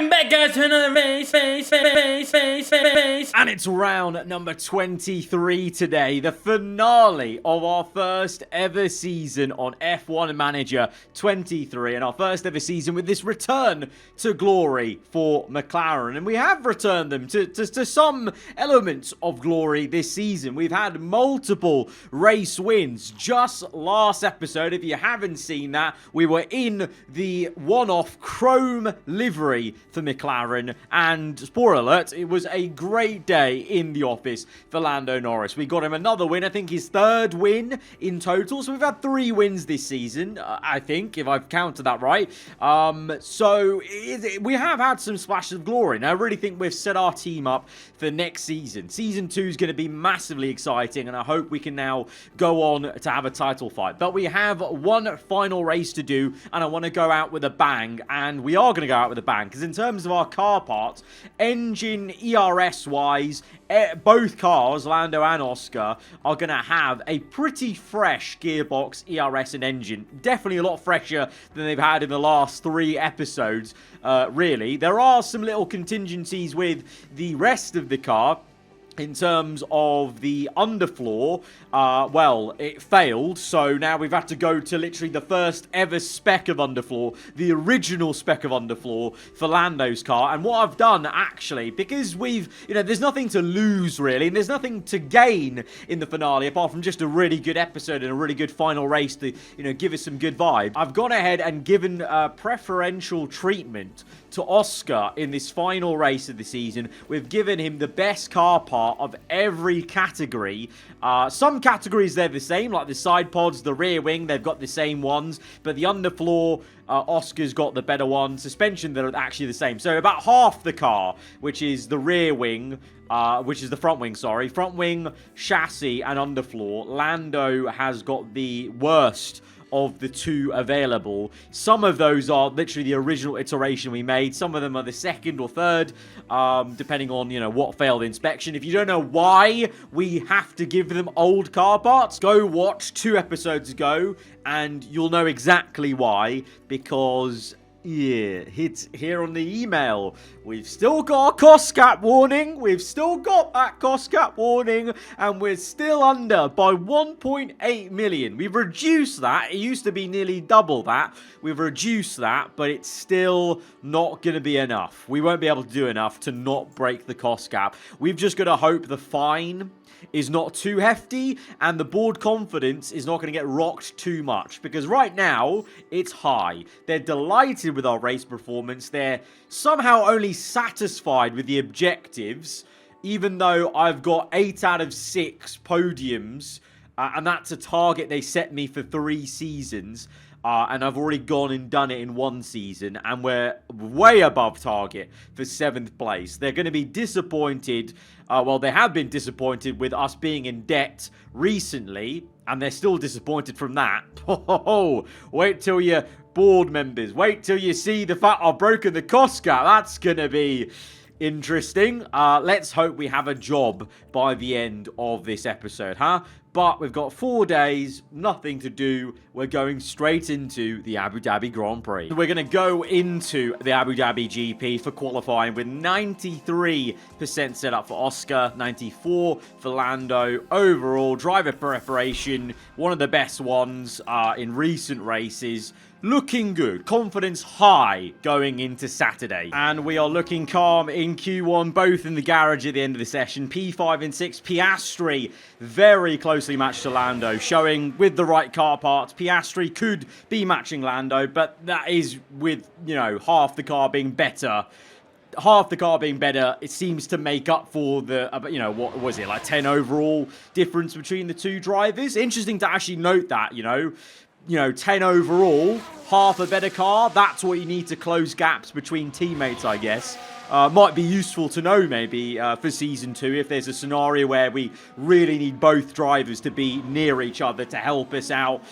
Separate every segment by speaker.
Speaker 1: Welcome back, guys, to another race.
Speaker 2: And it's round number 23 today, the finale of our first ever season on F1 Manager 23, and our first ever season with this return to glory for McLaren. And we have returned them to some elements of glory this season. We've had multiple race wins. Just last episode, if you haven't seen that, we were in the one-off chrome livery for McLaren, and spoiler alert, it was a great day in the office for Lando Norris. We got him another win, I think his third win in total, so we've had 3 wins this season, I think, if I've counted that right. We have had some splashes of glory, and I really think we've set our team up for next season. Season 2 is going to be massively exciting, and I hope we can now go on to have a title fight. But we have one final race to do, and I want to go out with a bang, and we are going to go out with a bang, because in terms of our car parts, engine ERS wise, both cars, Lando and Oscar, are going to have a pretty fresh gearbox, ERS and engine. Definitely a lot fresher than they've had in the last 3 episodes, really. There are some little contingencies with the rest of the car. In terms of the underfloor, well, it failed, so now we've had to go to literally the first ever spec of underfloor, the original spec of underfloor for Lando's car. And what I've done, actually, because there's nothing to lose, really, and there's nothing to gain in the finale, apart from just a really good episode and a really good final race to, give us some good vibe. I've gone ahead and given preferential treatment to Oscar in this final race of the season. We've given him the best car part of every category. Some categories, they're the same, like the side pods, the rear wing, they've got the same ones, but the underfloor, Oscar's got the better one. Suspension, they're actually the same. So about half the car, which is the rear wing, which is the front wing, sorry. Front wing, chassis, and underfloor. Lando has got the worst of the 2 available. Some of those are literally the original iteration we made. Some of them are the second or third, depending on, what failed inspection. If you don't know why we have to give them old car parts, go watch 2 episodes ago, and you'll know exactly why, because yeah, it's here on the email. We've still got a cost cap warning. We've still got that cost cap warning, and we're still under by 1.8 million. We've reduced that. It used to be nearly double that. We've reduced that, but it's still not going to be enough. We won't be able to do enough to not break the cost cap. We've just got to hope the fine is not too hefty and the board confidence is not going to get rocked too much, because right now it's high. They're delighted with our race performance. They're somehow only satisfied with the objectives, even though I've got 8 out of 6 podiums, and that's a target they set me for 3 seasons. And I've already gone and done it in 1 season, and we're way above target for 7th place. They're going to be disappointed. Well, they have been disappointed with us being in debt recently, and they're still disappointed from that. Oh, wait till you board members. Wait till you see the fact I've broken the cost cap. That's going to be interesting. Let's hope we have a job by the end of this episode, huh? But we've got 4 days, nothing to do. We're going straight into the Abu Dhabi Grand Prix. We're going to go into the Abu Dhabi GP for qualifying with 93% set up for Oscar, 94% for Lando. Overall, driver preparation, one of the best ones in recent races. Looking good. Confidence high going into Saturday. And we are looking calm in Q1, both in the garage at the end of the session. P5 and 6, Piastri very closely matched to Lando, showing with the right car parts, Piastri could be matching Lando, but that is with, half the car being better. Half the car being better, it seems to make up for the, what was it, like 10 overall difference between the 2 drivers. Interesting to actually note that, 10 overall, half a better car. That's what you need to close gaps between teammates, I guess. Might be useful to know maybe for Season 2 if there's a scenario where we really need both drivers to be near each other to help us out,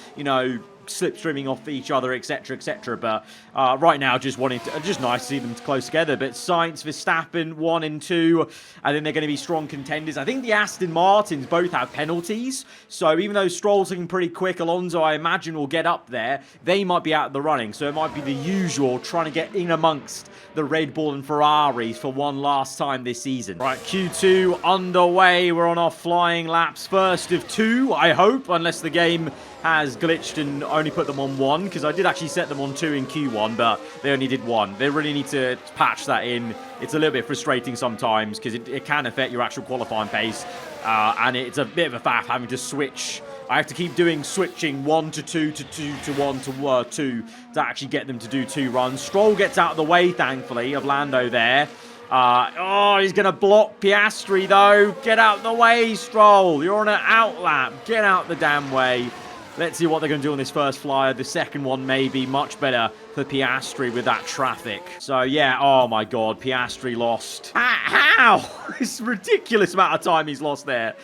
Speaker 2: slipstreaming off each other, etc., etc. But right now, just nice to see them close together. But Sainz, Verstappen, 1 and 2, I think they're going to be strong contenders. I think the Aston Martins both have penalties, so even though Stroll's looking pretty quick, Alonso, I imagine, will get up there. They might be out of the running, so it might be the usual trying to get in amongst the Red Bull and Ferraris for one last time this season. Right, Q2 underway. We're on our flying laps, first of 2, I hope, unless the game has glitched and only put them on 1, because I did actually set them on 2 in Q1, but they only did 1. They really need to patch that in. It's a little bit frustrating sometimes, because it can affect your actual qualifying pace, and it's a bit of a faff having to switch. I have to keep doing switching 1 to 2 to 2 to 1 to 2 to actually get them to do 2 runs. Stroll gets out of the way, thankfully, of Lando there. He's going to block Piastri, though. Get out the way, Stroll. You're on an out lap. Get out the damn way. Let's see what they're going to do on this first flyer. The second one may be much better for Piastri with that traffic. So, yeah, oh my God, Piastri lost. How? It's a ridiculous amount of time he's lost there.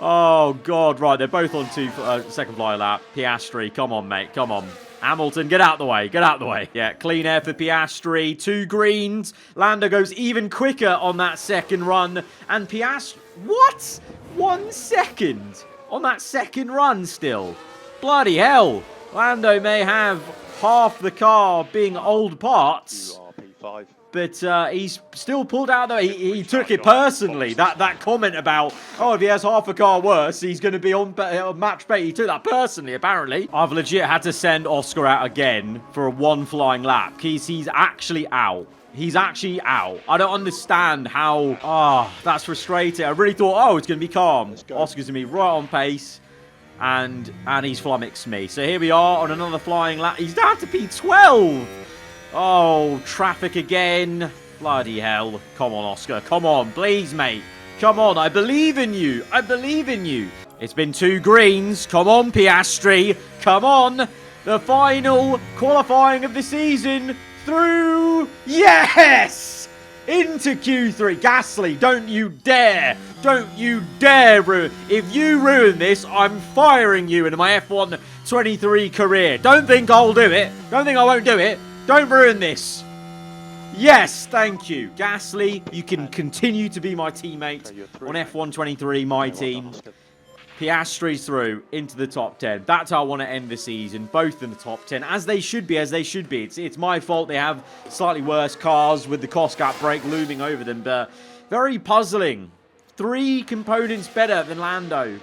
Speaker 2: Oh, God, right, they're both on 2 second flyer lap. Piastri, come on, mate, come on. Hamilton, get out the way, get out the way. Yeah, clean air for Piastri, 2 greens. Lando goes even quicker on that second run. And Piastri, what? 1 second on that second run still. Bloody hell. Lando may have half the car being old parts. But he's still pulled out, though. He took it personally. That comment about, oh, if he has half a car worse, he's going to be on match bait. He took that personally, apparently. I've legit had to send Oscar out again for a 1 flying lap. He's actually out. He's actually out. I don't understand how... Oh, that's frustrating. I really thought, oh, it's going to be calm. Oscar's going to be right on pace. And he's flummoxed me. So here we are on another flying lap. He's down to P12. Oh, traffic again. Bloody hell. Come on, Oscar. Come on. Please, mate. Come on. I believe in you. I believe in you. It's been 2 greens. Come on, Piastri. Come on. The final qualifying of the season through. Yes! Into Q3. Gasly, don't you dare. Don't you dare ruin. If you ruin this, I'm firing you into my F1 23 career. Don't think I'll do it. Don't think I won't do it. Don't ruin this. Yes, thank you. Gasly, you can continue to be my teammate on F1 23, my team. Piastri's through into the top 10. That's how I want to end the season. Both in the top 10, as they should be, as they should be. It's my fault they have slightly worse cars with the cost gap break looming over them, but very puzzling. 3 components better than Lando.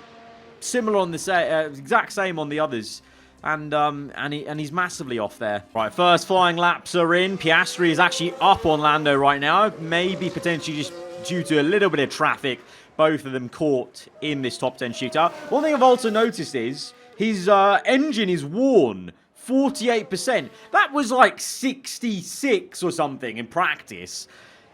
Speaker 2: Similar on the exact same on the others. And he's massively off there. Right, first flying laps are in. Piastri is actually up on Lando right now. Maybe potentially just due to a little bit of traffic. Both of them caught in this top 10 shootout. One thing I've also noticed is his engine is worn 48%. That was like 66 or something in practice.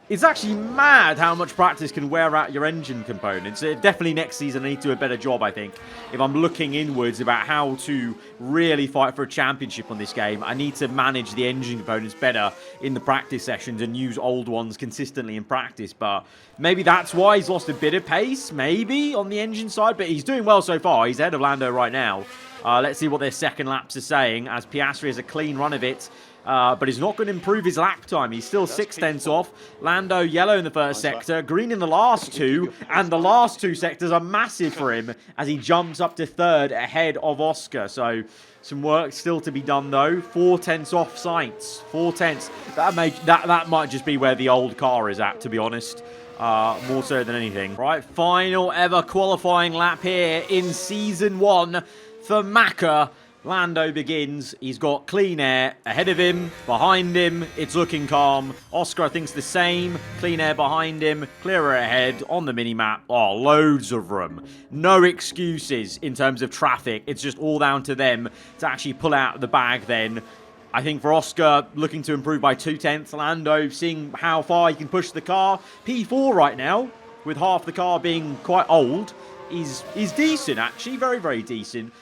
Speaker 2: It's actually mad how much practice can wear out your engine components. Definitely next season I need to do a better job, I think. If I'm looking inwards about how to really fight for a championship on this game, I need to manage the engine components better in the practice sessions and use old ones consistently in practice. But maybe that's why he's lost a bit of pace, maybe, on the engine side. But he's doing well so far. He's ahead of Lando right now. Let's see what their second laps are saying, as Piastri has a clean run of it. But he's not going to improve his lap time. He's still 6/10 off. Lando yellow in the first sector, green in the last 2, and the last 2 sectors are massive for him as he jumps up to 3rd ahead of Oscar. So some work still to be done though. 4/10 off Sainz. 4/10. That might just be where the old car is at, to be honest. More so than anything. Right, final ever qualifying lap here in Season 1 for Macca. Lando begins. He's got clean air ahead of him, behind him. It's looking calm. Oscar, I think's the same. Clean air behind him, clearer ahead on the mini-map. Oh, loads of room. No excuses in terms of traffic. It's just all down to them to actually pull out the bag then. I think for Oscar, looking to improve by 2/10. Lando, seeing how far he can push the car. P4 right now, with half the car being quite old, is decent, actually. Very, very decent.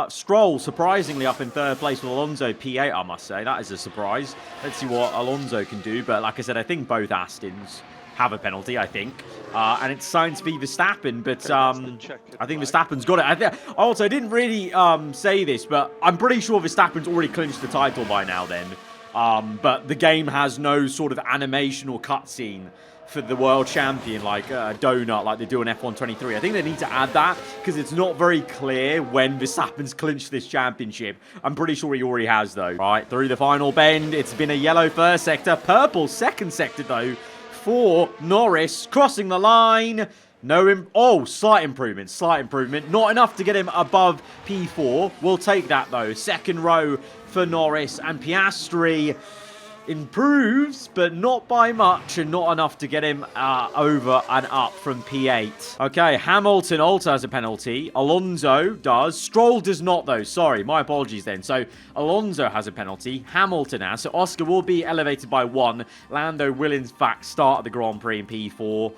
Speaker 2: Stroll, surprisingly, up in third place with Alonso P8, I must say. That is a surprise. Let's see what Alonso can do. But like I said, I think both Astons have a penalty, I think. And it's Sainz v Verstappen, but I think Verstappen's got it. I didn't really say this, but I'm pretty sure Verstappen's already clinched the title by now then. But the game has no sort of animation or cutscene for the world champion, like a donut, like they do in F1 23. I think they need to add that, because it's not very clear when Verstappen's clinched this championship. I'm pretty sure he already has, though. Right, through the final bend. It's been a yellow first sector, purple second sector, though, for Norris, crossing the line. No, slight improvement, slight improvement. Not enough to get him above P4. We'll take that, though. Second row for Norris, and Piastri improves, but not by much, and not enough to get him over and up from P8. Okay, Hamilton also has a penalty. Alonso does. Stroll does not, though. Sorry, my apologies then. So, Alonso has a penalty. Hamilton has. So, Oscar will be elevated by 1. Lando will, in fact, start the Grand Prix in P4.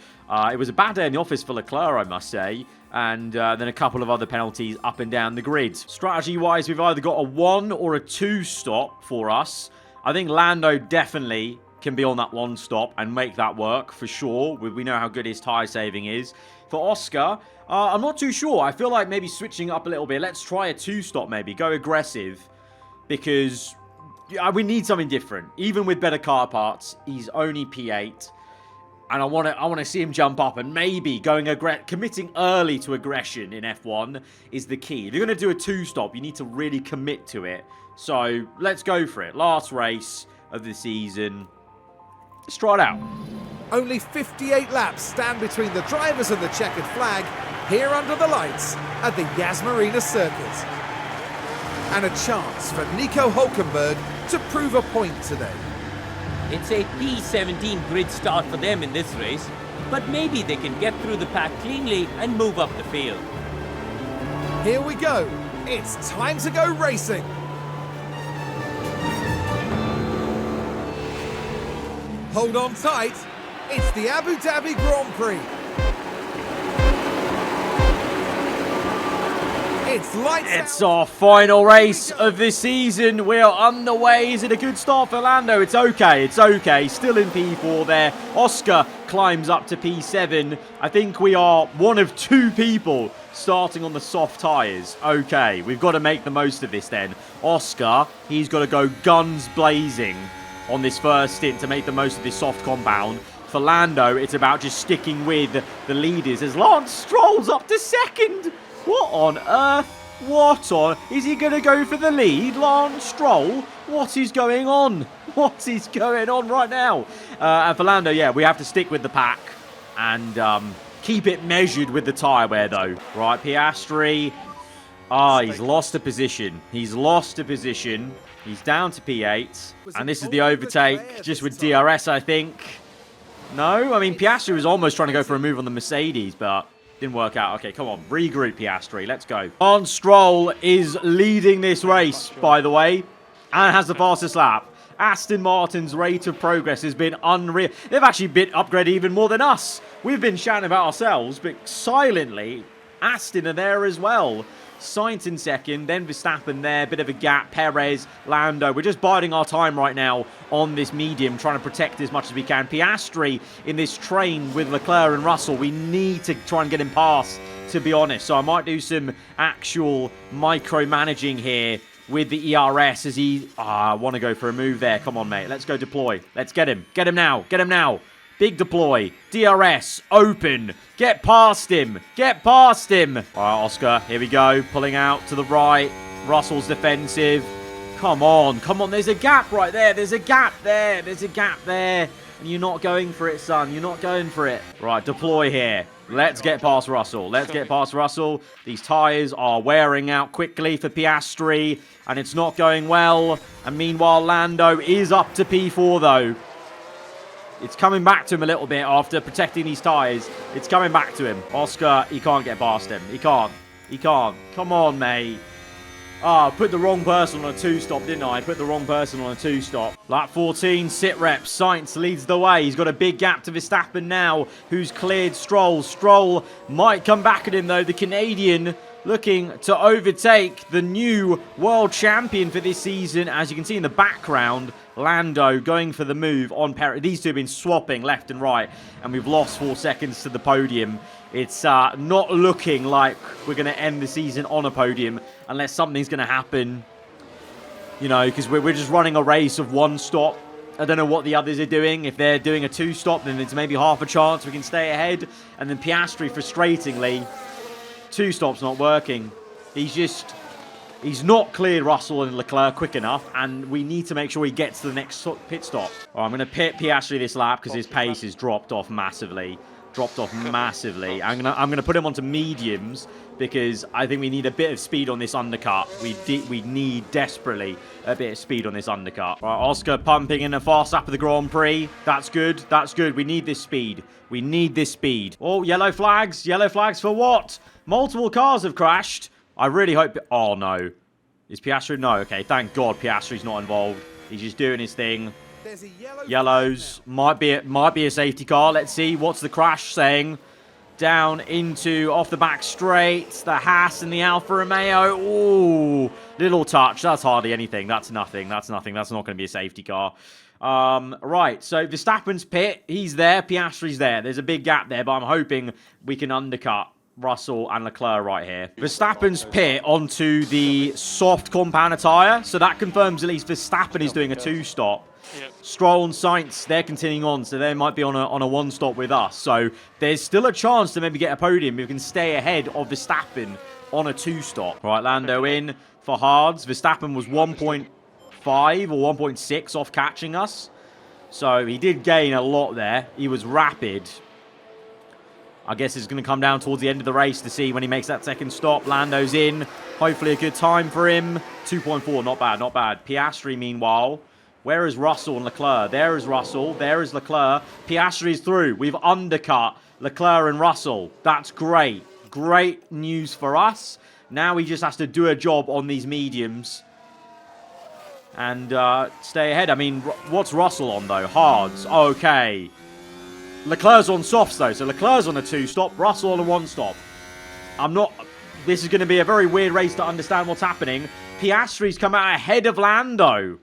Speaker 2: It was a bad day in the office for Leclerc, I must say. And then a couple of other penalties up and down the grid. Strategy-wise, we've either got a 1 or a 2 stop for us. I think Lando definitely can be on that 1 stop and make that work for sure. We know how good his tyre saving is. For Oscar, I'm not too sure. I feel like maybe switching up a little bit. Let's try a 2 stop maybe. Go aggressive, because we need something different. Even with better car parts, he's only P8. And I want to see him jump up, and maybe committing early to aggression in F1 is the key. If you're going to do a 2 stop, you need to really commit to it. So let's go for it. Last race of the season. Let's try it out.
Speaker 1: Only 58 laps stand between the drivers and the checkered flag here under the lights at the Yas Marina circuit. And a chance for Nico Hulkenberg to prove a point today.
Speaker 3: It's a P17 grid start for them in this race, but maybe they can get through the pack cleanly and move up the field.
Speaker 1: Here we go. It's time to go racing. Hold on tight. It's the Abu Dhabi Grand Prix.
Speaker 2: It's our final race of the season. We are underway. Is it a good start for Lando? It's okay. It's okay. Still in P4 there. Oscar climbs up to P7. I think we are one of 2 people starting on the soft tyres. Okay, we've got to make the most of this then. Oscar, he's got to go guns blazing on this first stint to make the most of this soft compound. For Lando, it's about just sticking with the leaders as Lance Stroll's up to second. What on earth? What on? Is he going to go for the lead? Lance Stroll? What is going on? What is going on right now? And for Lando, yeah, we have to stick with the pack and keep it measured with the tyre wear, though. Right, Piastri. He's lost a position. He's lost a position. He's down to P8. And this is the overtake just with DRS, I think. No? I mean, Piastri was almost trying to go for a move on the Mercedes, but didn't work out. Okay, come on. Regroup, Piastri. Let's go. Lance Stroll is leading this race, by the way, and has the fastest lap. Aston Martin's rate of progress has been unreal. They've actually been upgraded even more than us. We've been shouting about ourselves, but silently, Aston are there as well. Sainz in second, then Verstappen there, bit of a gap, Perez, Lando. We're just biding our time right now on this medium, trying to protect as much as we can. Piastri in this train with Leclerc and Russell, we need to try and get him past, to be honest. So I might do some actual micromanaging here with the ERS as he... I want to go for a move there. Come on, mate. Let's go deploy. Let's get him. Get him now. Get him now. Big deploy. DRS. Open. Get past him. Get past him. All right, Oscar. Here we go. Pulling out to the right. Russell's defensive. Come on. Come on. There's a gap right there. There's a gap there. There's a gap there. And you're not going for it, son. You're not going for it. Right, deploy here. Let's get past Russell. Let's get past Russell. These tyres are wearing out quickly for Piastri. And it's not going well. And meanwhile, Lando is up to P4, though. It's coming back to him a little bit after protecting these tyres. It's coming back to him. Oscar, he can't get past him. He can't. He can't. Come on, mate. I put the wrong person on a 2-stop, didn't I? I put the wrong person on a 2-stop. Lap 14, sit rep. Sainz leads the way. He's got a big gap to Verstappen now, who's cleared Stroll. Stroll might come back at him, though. The Canadian looking to overtake the new world champion for this season. As you can see in the background, Lando going for the move on Perez. These two have been swapping left and right, and we've lost 4 seconds to the podium. It's not looking like we're going to end the season on a podium unless something's going to happen, you know, because we're just running a race of 1 stop. I don't know what the others are doing. If they're doing a 2-stop, then it's maybe half a chance we can stay ahead. And then Piastri, frustratingly, 2 stops not working. He's not cleared Russell and Leclerc quick enough, and we need to make sure he gets to the next pit stop. Right, I'm going to pit Piastri this lap because his pace has dropped off massively. I'm gonna put him onto mediums because I think we need a bit of speed on this undercut. We need desperately a bit of speed on this undercut. Right, Oscar pumping in a fast lap of the Grand Prix. That's good. That's good. We need this speed. We need this speed. Oh, yellow flags. Yellow flags for what? Multiple cars have crashed. I really hope... Oh, no. Is Piastri? No. Okay, thank God Piastri's not involved. He's just doing his thing. Yellows. Might be a safety car. Let's see. What's the crash saying? Down into off the back straight. The Haas and the Alfa Romeo. Ooh. Little touch. That's hardly anything. That's nothing. That's nothing. That's not going to be a safety car. Right. So Verstappen's pit. He's there. Piastri's there. There's a big gap there, but I'm hoping we can undercut Russell and Leclerc right here. Verstappen's pit onto the soft compound tyre. So that confirms at least Verstappen is doing a 2-stop. Yep. Stroll and Sainz, they're continuing on, so they might be on a 1-stop with us. So there's still a chance to maybe get a podium if we can stay ahead of Verstappen on a 2-stop. Right, Lando in for hards. Verstappen was 1.5 or 1.6 off catching us. So he did gain a lot there. He was rapid. I guess it's going to come down towards the end of the race to see when he makes that 2nd stop. Lando's in. Hopefully a good time for him. 2.4, not bad, not bad. Piastri, meanwhile... Where is Russell and Leclerc? There is Russell. There is Leclerc. Piastri's through. We've undercut Leclerc and Russell. That's great. Great news for us. Now he just has to do a job on these mediums and stay ahead. I mean, what's Russell on, though? Hards. Okay. Leclerc's on softs, though. So Leclerc's on a 2-stop. Russell on a 1-stop. This is going to be a very weird race to understand what's happening. Piastri's come out ahead of Lando,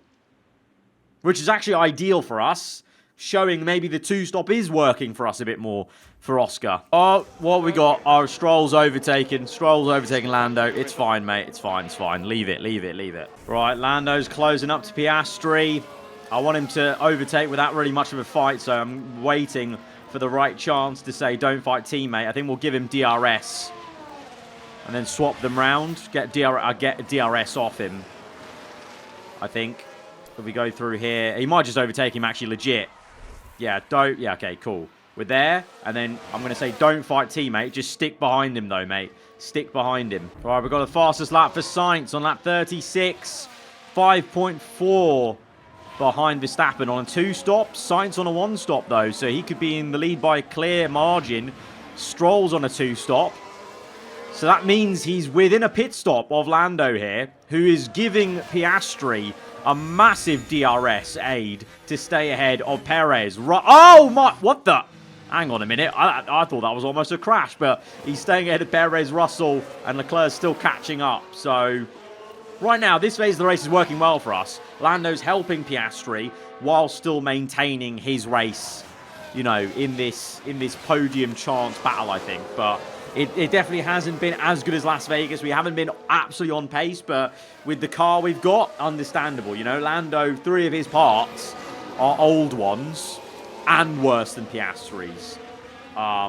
Speaker 2: which is actually ideal for us, showing maybe the 2-stop is working for us a bit more for Oscar. Oh, what we got? Oh, Stroll's overtaken. Stroll's overtaken Lando. It's fine, mate. It's fine. It's fine. Leave it. Leave it. Leave it. Right, Lando's closing up to Piastri. I want him to overtake without really much of a fight, so I'm waiting for the right chance to say, don't fight, teammate. I think we'll give him DRS and then swap them round. Get DRS off him, I think. If we go through here, he might just overtake him actually legit. Yeah, okay, cool. We're there, and then I'm going to say don't fight teammate. Just stick behind him though, mate. Stick behind him. All right, we've got the fastest lap for Sainz on lap 36. 5.4 behind Verstappen on a 2-stop. Sainz on a 1-stop though, so he could be in the lead by a clear margin. Stroll's on a 2-stop. So that means he's within a pit stop of Lando here, who is giving Piastri a massive DRS aid to stay ahead of Perez. Oh my, what the? Hang on a minute. I thought that was almost a crash, but he's staying ahead of Perez, Russell, and Leclerc's still catching up. So right now, this phase of the race is working well for us. Lando's helping Piastri while still maintaining his race, you know, in this podium chance battle, I think. But it definitely hasn't been as good as Las Vegas. We haven't been absolutely on pace, but with the car we've got, understandable. You know, Lando, 3 of his parts are old ones and worse than Piastri's.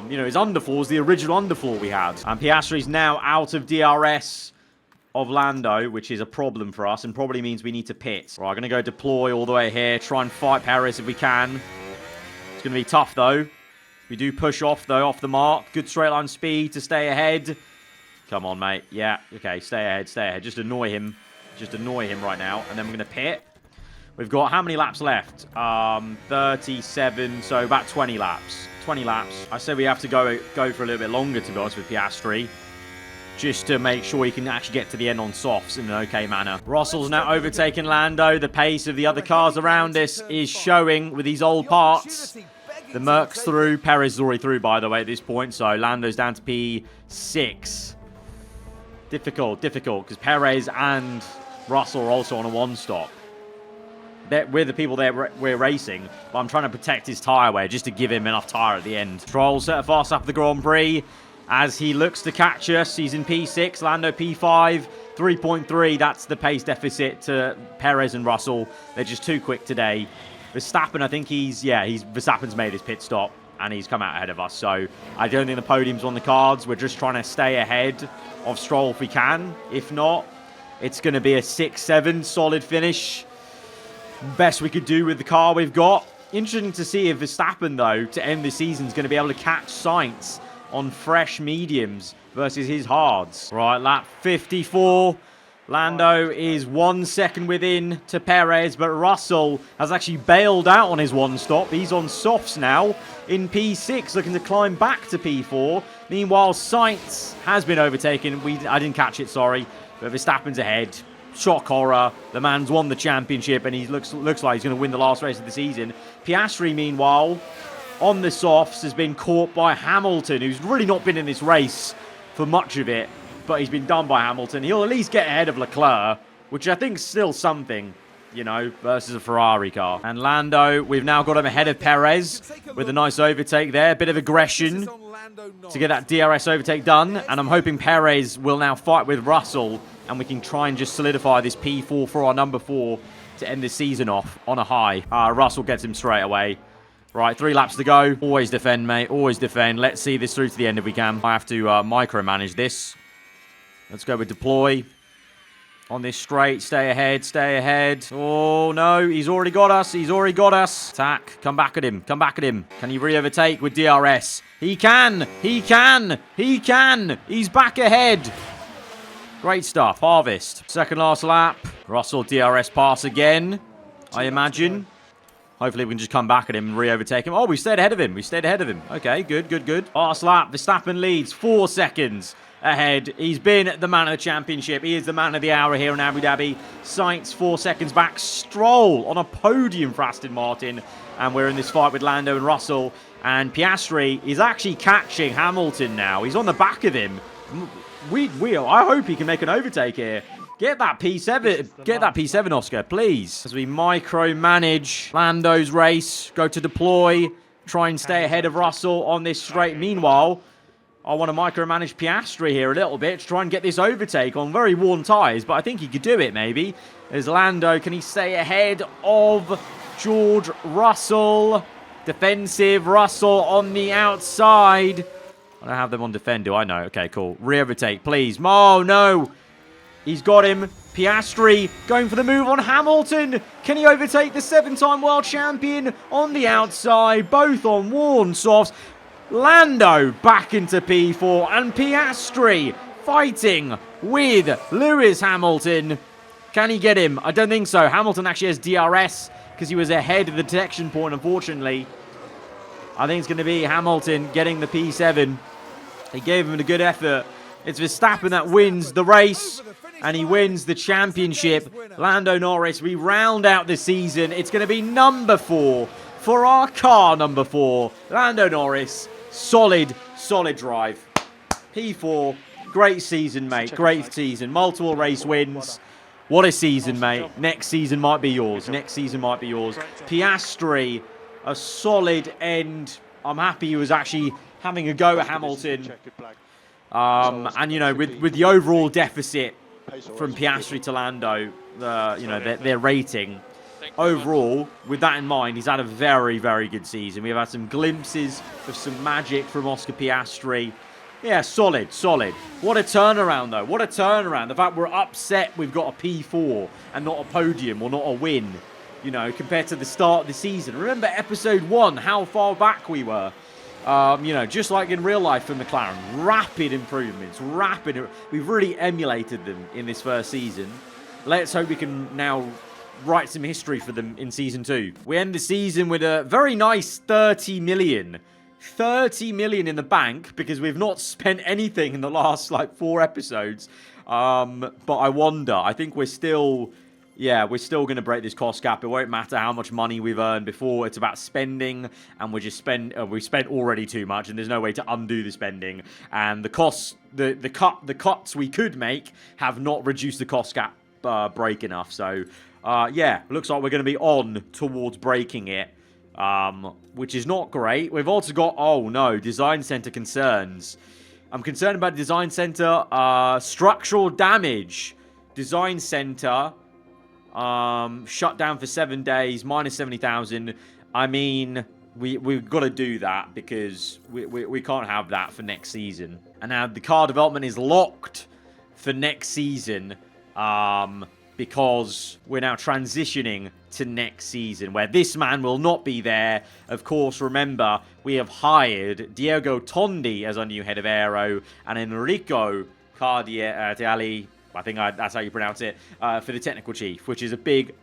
Speaker 2: You know, his underfloor is the original underfloor we had. And Piastri's now out of DRS of Lando, which is a problem for us and probably means we need to pit. Right, I'm going to go deploy all the way here, try and fight Perez if we can. It's going to be tough, though. We do push off, though, off the mark. Good straight line speed to stay ahead. Come on, mate. Yeah, okay, stay ahead, stay ahead. Just annoy him. Just annoy him right now. And then we're going to pit. We've got how many laps left? 37, so about 20 laps. 20 laps. I said we have to go for a little bit longer, to be honest, with Piastri, just to make sure he can actually get to the end on softs in an okay manner. Russell's now overtaken Lando. The pace of the other cars around us is showing with these old parts. The Merc's through. Perez is already through, by the way, at this point. So Lando's down to P6. Difficult, because Perez and Russell are also on a one-stop. We're the people that we're racing, but I'm trying to protect his tyre wear just to give him enough tyre at the end. Stroll set fast up the Grand Prix as he looks to catch us. He's in P6, Lando P5, 3.3. That's the pace deficit to Perez and Russell. They're just too quick today. Verstappen, I think Verstappen's made his pit stop and he's come out ahead of us. So I don't think the podium's on the cards. We're just trying to stay ahead of Stroll if we can. If not, it's going to be a 6-7 solid finish. Best we could do with the car we've got. Interesting to see if Verstappen, though, to end the season, is going to be able to catch Sainz on fresh mediums versus his hards. Right, lap 54. Lando is 1 second within to Perez, but Russell has actually bailed out on his one stop. He's on softs now in P6, looking to climb back to P4. Meanwhile, Sainz has been overtaken. I didn't catch it, sorry, but Verstappen's ahead. Shock horror. The man's won the championship and he looks like he's going to win the last race of the season. Piastri, meanwhile, on the softs, has been caught by Hamilton, who's really not been in this race for much of it, but he's been done by Hamilton. He'll at least get ahead of Leclerc, which I think is still something, you know, versus a Ferrari car. And Lando, we've now got him ahead of Perez with a nice overtake there. A bit of aggression to get that DRS overtake done. And I'm hoping Perez will now fight with Russell and we can try and just solidify this P4 for our number 4 to end this season off on a high. Russell gets him straight away. Right, 3 laps to go. Always defend, mate. Always defend. Let's see this through to the end if we can. I have to micromanage this. Let's go with deploy. On this straight. Stay ahead. Stay ahead. Oh, no. He's already got us. He's already got us. Attack. Come back at him. Come back at him. Can he re-overtake with DRS? He can. He can. He can. He's back ahead. Great stuff. Harvest. Second last lap. Russell DRS pass again, I imagine. Hopefully we can just come back at him and re-overtake him. Oh, we stayed ahead of him. We stayed ahead of him. Okay, good, good, good. Last lap. Verstappen leads 4 seconds ahead. He's been the man of the championship. He is the man of the hour here in Abu Dhabi. Sainz 4 seconds back. Stroll on a podium for Aston Martin. And we're in this fight with Lando and Russell. And Piastri is actually catching Hamilton now. He's on the back of him. I hope he can make an overtake here. Get that P7. Get that P7, Oscar, please. As we micromanage Lando's race. Go to deploy. Try and stay ahead of Russell on this straight. Meanwhile, I want to micromanage Piastri here a little bit to try and get this overtake on very worn tyres. But I think he could do it, maybe. As Lando, can he stay ahead of George Russell? Defensive Russell on the outside. I don't have them on defend, do I? know? Okay, cool. Re-overtake, please. Oh, no. He's got him. Piastri going for the move on Hamilton. Can he overtake the 7-time world champion on the outside? Both on worn softs. Lando back into P4 and Piastri fighting with Lewis Hamilton. Can he get him? I don't think so. Hamilton actually has DRS because he was ahead of the detection point, unfortunately. I think it's going to be Hamilton getting the P7. He gave him a good effort. It's Verstappen that wins the race, and he wins the championship. Lando Norris, we round out the season. It's going to be number 4 for our car number 4. Lando Norris, solid drive. P4, great season, mate. Great season. Multiple race wins. What a season, mate. Next season might be yours. Next season might be yours. Piastri, a solid end. I'm happy he was actually having a go at Hamilton. And, you know, with the overall deficit from Piastri to Lando, their rating, overall, with that in mind, he's had a very, very good season. We've had some glimpses of some magic from Oscar Piastri. Yeah, solid. What a turnaround, though. What a turnaround. The fact we're upset we've got a P4 and not a podium or not a win, you know, compared to the start of the season. Remember episode 1, how far back we were. You know, just like in real life for McLaren. Rapid improvements. We've really emulated them in this first season. Let's hope we can now write some history for them in Season 2. We end the season with a very nice 30 million. 30 million in the bank because we've not spent anything in the last, 4 episodes. But I wonder. I think we're still yeah, we're still going to break this cost cap. It won't matter how much money we've earned before. It's about spending, and we spent already too much, and there's no way to undo the spending. And the costs, the cuts we could make have not reduced the cost cap break enough. So, yeah, looks like we're going to be on towards breaking it, which is not great. We've also got, oh no, design center concerns. I'm concerned about design center structural damage. Design center. Shut down for 7 days, minus 70,000. I mean, we've got to do that because we can't have that for next season. And now the car development is locked for next season because we're now transitioning to next season where this man will not be there. Of course, remember, we have hired Diego Tondi as our new head of aero and Enrico Cardiali, I think that's how you pronounce it, for the technical chief, which is a big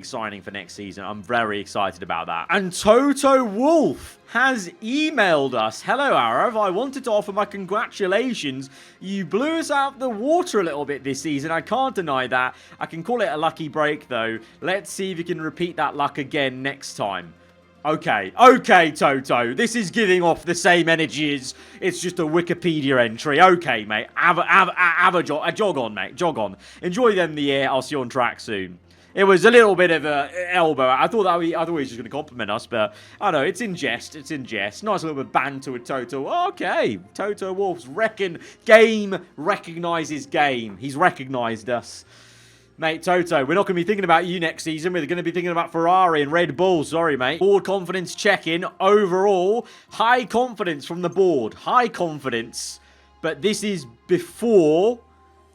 Speaker 2: signing for next season. I'm very excited about that. And Toto Wolff has emailed us. Hello, Arav. I wanted to offer my congratulations. You blew us out of the water a little bit this season. I can't deny that. I can call it a lucky break, though. Let's see if you can repeat that luck again next time. Okay, Toto. This is giving off the same energy as it's just a Wikipedia entry. Okay, mate. Have a jog on, mate. Jog on. Enjoy them in the air. I'll see you on track soon. It was a little bit of a elbow. I thought he was just going to compliment us, but I don't know. It's in jest. Nice little bit of banter with Toto. Okay, Toto Wolff's game recognizes game. He's recognized us. Mate, Toto, we're not going to be thinking about you next season. We're going to be thinking about Ferrari and Red Bull. Sorry, mate. Board confidence check-in. Overall, high confidence from the board. High confidence. But this is before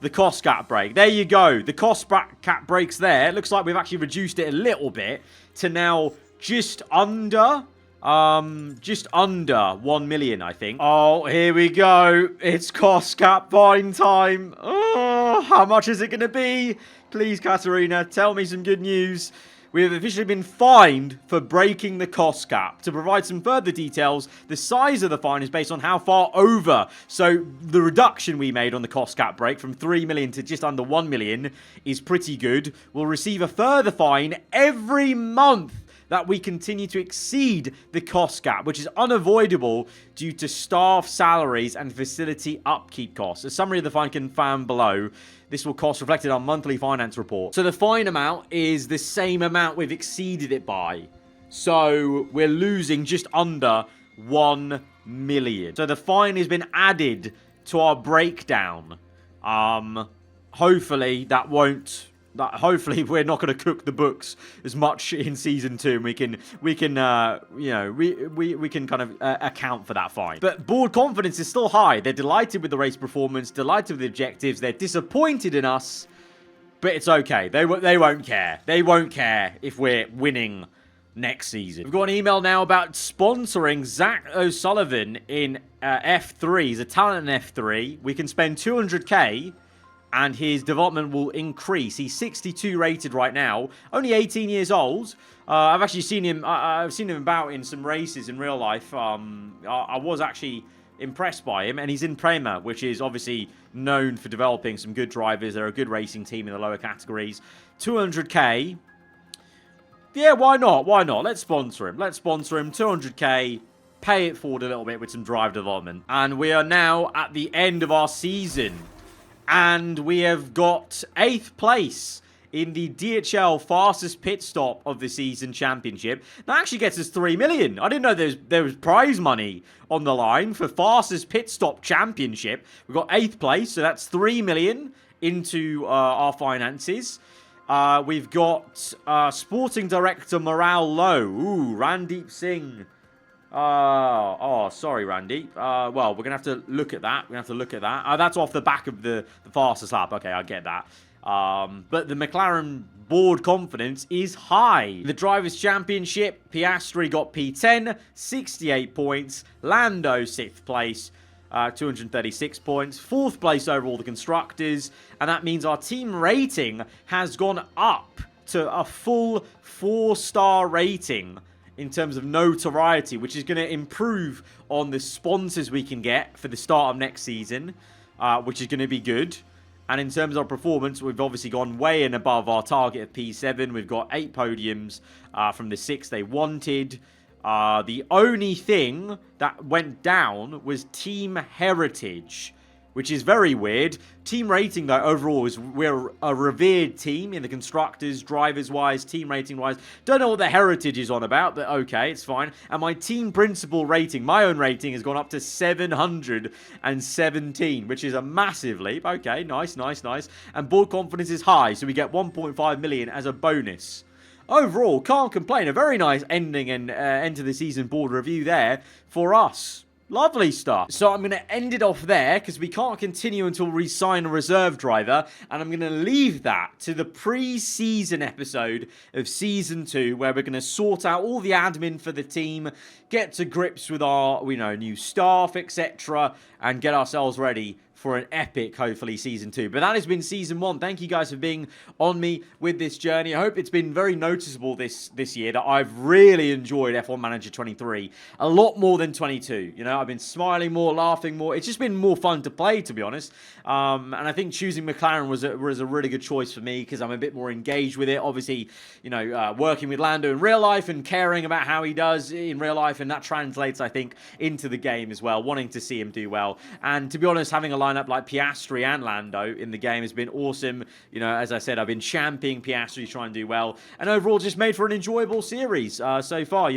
Speaker 2: the cost cap break. There you go. The cost cap breaks there. It looks like we've actually reduced it a little bit to now just under 1 million, I think. Oh, here we go. It's cost cap fine time. Oh, how much is it going to be? Please, Katarina, tell me some good news. We have officially been fined for breaking the cost cap. To provide some further details, the size of the fine is based on how far over. So the reduction we made on the cost cap break from 3 million to just under 1 million is pretty good. We'll receive a further fine every month that we continue to exceed the cost cap, which is unavoidable due to staff salaries and facility upkeep costs. A summary of the fine can be found below. This will cost reflected on monthly finance report. So the fine amount is the same amount we've exceeded it by. So we're losing just under 1 million. So the fine has been added to our breakdown. Hopefully that won't... hopefully we're not going to cook the books as much in season 2, and we can kind of account for that fine. But board confidence is still high. They're delighted with the race performance, delighted with the objectives. They're disappointed in us, but it's okay. They won't care. They won't care if we're winning next season. We've got an email now about sponsoring Zach O'Sullivan in F3. He's a talent in F3. We can spend 200k. And his development will increase. He's 62 rated right now. Only 18 years old. I've actually seen him. I've seen him about in some races in real life. I was actually impressed by him, and he's in Prema, which is obviously known for developing some good drivers. They're a good racing team in the lower categories. 200k. Yeah, why not? Why not? Let's sponsor him. 200k. Pay it forward a little bit with some drive development. And we are now at the end of our season. And we have got 8th place in the DHL fastest pit stop of the season championship. That actually gets us 3 million. I didn't know there was prize money on the line for fastest pit stop championship. We've got 8th place, so that's 3 million into our finances. We've got sporting director morale low. Ooh, Randeep Singh. Sorry, Randy. Well, we're going to have to look at that. That's off the back of the fastest lap. Okay, I get that. But the McLaren board confidence is high. The Drivers' Championship, Piastri got P10, 68 points. Lando, 6th place, 236 points. 4th place overall, the Constructors. And that means our team rating has gone up to a full 4-star rating in terms of notoriety, which is going to improve on the sponsors we can get for the start of next season, which is going to be good. And in terms of our performance, we've obviously gone way and above our target of P7. We've got 8 podiums from the 6 they wanted. The only thing that went down was team heritage, which is very weird. Team rating, though, overall, we're a revered team in the constructors, drivers-wise, team rating-wise. Don't know what the heritage is on about, but okay, it's fine. And my team principal rating, my own rating, has gone up to 717, which is a massive leap. Okay, nice, nice, nice. And board confidence is high, so we get 1.5 million as a bonus. Overall, can't complain. A very nice ending and end to the season board review there for us. Lovely stuff. So I'm going to end it off there because we can't continue until we sign a reserve driver. And I'm going to leave that to the pre-season episode of Season 2 where we're going to sort out all the admin for the team, get to grips with our, new staff, etc. and get ourselves ready for an epic, hopefully, Season 2. But that has been Season 1. Thank you guys for being on me with this journey. I hope it's been very noticeable this year that I've really enjoyed F1 Manager 23. A lot more than 22. I've been smiling more, laughing more. It's just been more fun to play, to be honest. And I think choosing McLaren was a really good choice for me because I'm a bit more engaged with it. Obviously, working with Lando in real life and caring about how he does in real life. And that translates, I think, into the game as well. Wanting to see him do well. And to be honest, having a lineup like Piastri and Lando in the game has been awesome. As I said, I've been championing Piastri to try and do well. And overall, just made for an enjoyable series so far.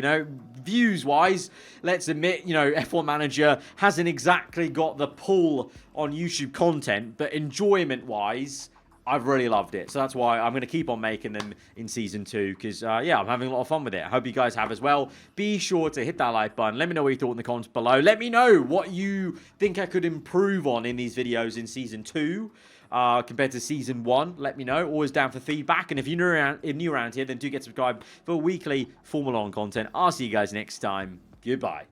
Speaker 2: Views-wise, let's admit, F1 Manager hasn't exactly got the pull on YouTube content, but enjoyment-wise, I've really loved it. So that's why I'm going to keep on making them in Season 2 because, I'm having a lot of fun with it. I hope you guys have as well. Be sure to hit that like button. Let me know what you thought in the comments below. Let me know what you think I could improve on in these videos in Season 2 compared to Season 1. Let me know. Always down for feedback. And if you're new around here, then do get subscribed for weekly Formula 1 content. I'll see you guys next time. Goodbye.